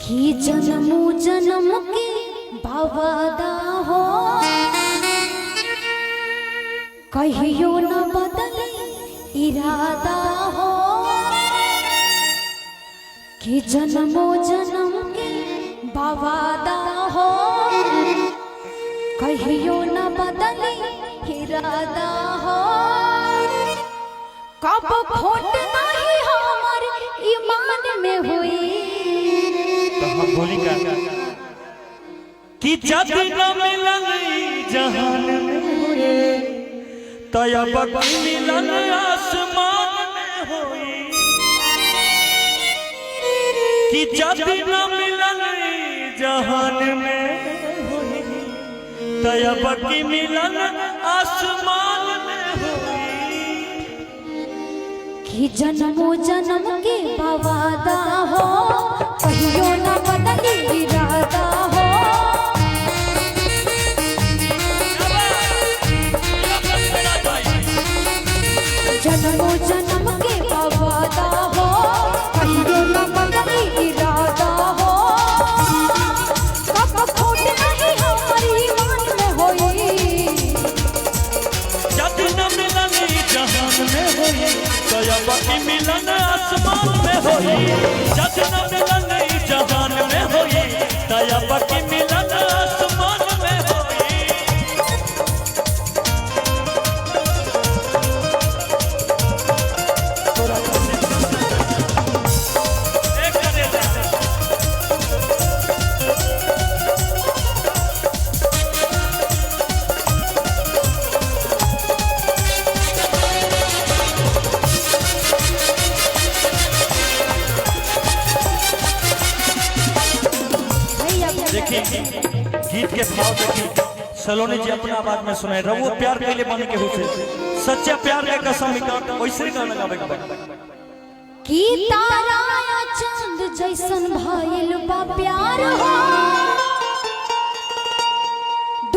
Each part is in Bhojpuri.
कि जन्म जन्म के भवादा हो कहियो न बदले इरादा हो कि जन्म जन्म के भवादा हो कहियो न बदले इरादा हो कब खोट नहीं हमार ईमान में हुई तो हम बोली का कि जब न मिलन जहान में हुए तब मिलन आसमान में हुई कि जब न मिलन जहान में हुई तब मिलन आसमान में हुई कि जन्मों जन्म के वादा हो कहियो न बदली इरादा हो जन्मों जन्म के वादा हो कहियो न बदली इरादा हो कब खोट नहीं हमारी ईमान में होई जब न मिलन जहान में होई तब मिलन आसमान में होई जब न मिलन जहान में होई तब मिलन आसमान में होई देखिए गीत के भाव देखिए सलोनी जी अपना आवाज में सुनाए रवो प्यार पहले बन के होते सच्चा प्यार के कसम निकाल वैसे गाना गावे के की तारा या चांद जैसन भइल बा प्यार हो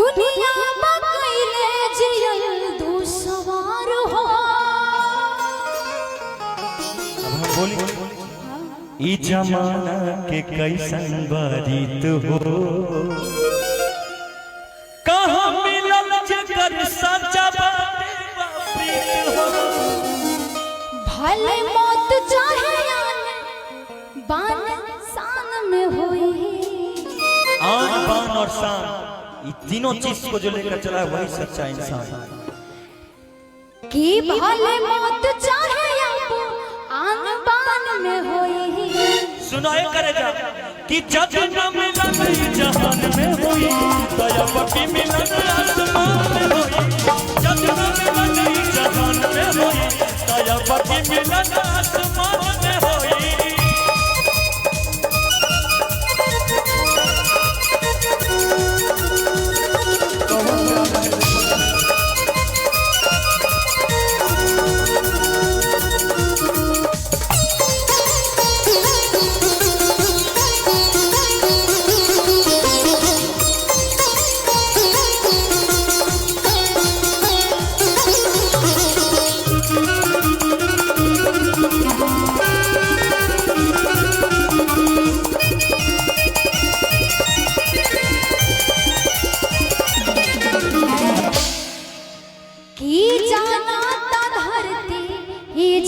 दुनिया में कइले जियल दू सवार हो अब हम बोली ई जमाना के कैसन बारीत हो कहाँ मिलल जेकर सच्चा बात हो भले मौत चाहे बान शान में होई आन बान और शान ये तीनों चीज को जो लेकर चला है वही सच्चा इंसान कि भले मौत चाहे आन बान में होई सुनाए करे जा कि जब न मिलन जहान में हुई तब मिलन आसमान में हुई जब न मिलन जहान में हुई तब मिलन आसमान में हुई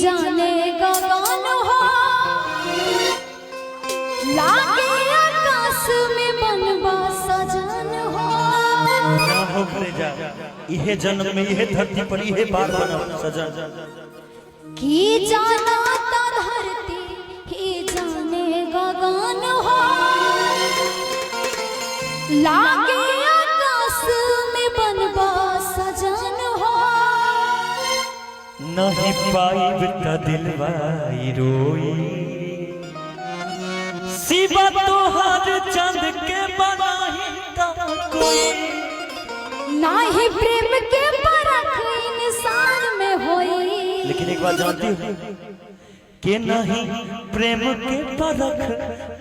जाने गगन हो लागे आकाश में बनवा सजन हो ना हो करे जा इहे जन्म में इहे धरती पर इहे बार बनव सजन की जाना ता धरती ही जाने गगन हो लागे आकाश में बनवा सजन हो नहीं पाइब त दिलवाई रोई सिवा तोहार चंद के बनाही त कोई नाही प्रेम के परख इंसान में होई लेकिन एक बात जानती हो कि नहीं प्रेम के परख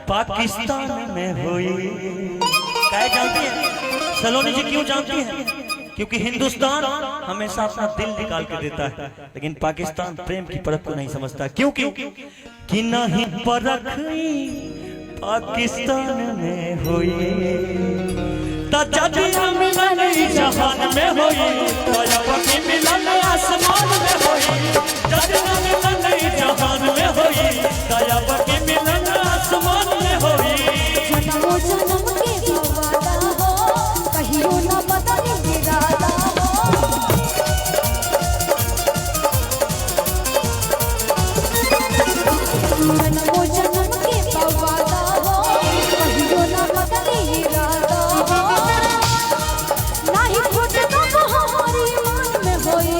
पाकिस्तान में हुई क्या जानती है सलोनी जी क्यों जानती है क्योंकि हिंदुस्तान हमेशा अपना दिल निकाल के देता है लेकिन पाकिस्तान प्रेम की परख को नहीं समझता क्यों कि नहीं परख पाकिस्तान में होई जदिया मिलन जहान में होई तयबकी मिलन आसमान में होई जदिया मिलन जहान में होई तयबकी मिलन आसमान में होई जन्मों जन्म के वादा हो कहियो न बदले इरादा हो जन्मों जन्म के वादा हो कहियो न बदले इरादा हो नाही खोट तो हमारी मान में होई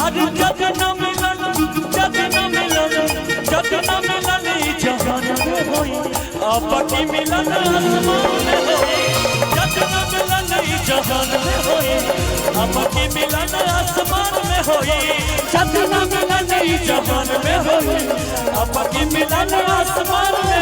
आज जगना मिलन जहान में होई आपकी मिलन आसमान में होई जगना मिलन जहान में होई आपकी मिलन आसमान में होई जगना मिलन जहान में होई आपकी मिलन आसमान में